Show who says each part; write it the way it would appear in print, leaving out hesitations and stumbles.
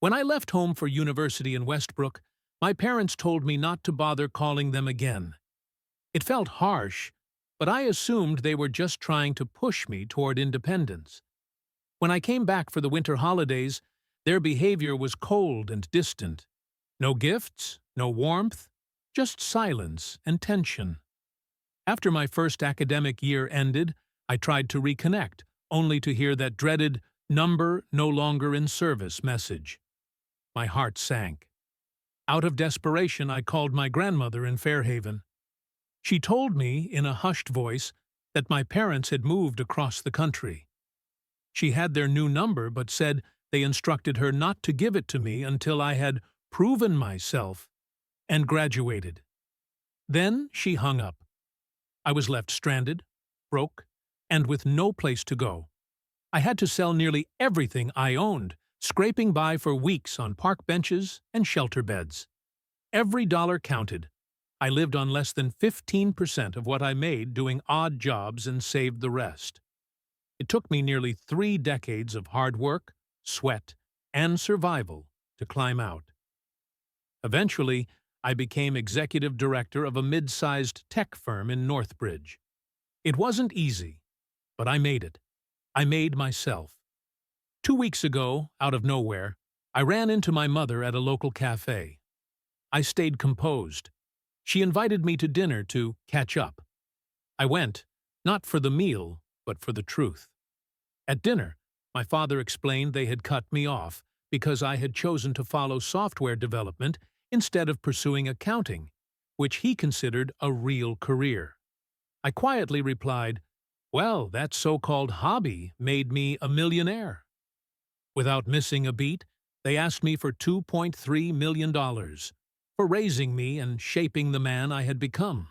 Speaker 1: When I left home for university in Westbrook, my parents told me not to bother calling them again. It felt harsh, but I assumed they were just trying to push me toward independence. When I came back for the winter holidays, their behavior was cold and distant. No gifts, no warmth, just silence and tension. After my first academic year ended, I tried to reconnect, only to hear that dreaded "number no longer in service" message. My heart sank. Out of desperation, I called my grandmother in Fairhaven. She told me, in a hushed voice, that my parents had moved across the country. She had their new number but said they instructed her not to give it to me until I had proven myself and graduated. Then she hung up. I was left stranded, broke, and with no place to go. I had to sell nearly everything I owned, scraping by for weeks on park benches and shelter beds. Every dollar counted. I lived on less than 15% of what I made doing odd jobs and saved the rest. It took me nearly 3 decades of hard work, sweat, and survival to climb out. Eventually, I became executive director of a mid-sized tech firm in Northbridge. It wasn't easy, but I made it. I made myself. 2 weeks ago, out of nowhere, I ran into my mother at a local cafe. I stayed composed. She invited me to dinner to catch up. I went, not for the meal, but for the truth. At dinner, my father explained they had cut me off because I had chosen to follow software development instead of pursuing accounting, which he considered a real career. I quietly replied, "Well, that so-called hobby made me a millionaire." Without missing a beat, they asked me for $2.3 million for raising me and shaping the man I had become.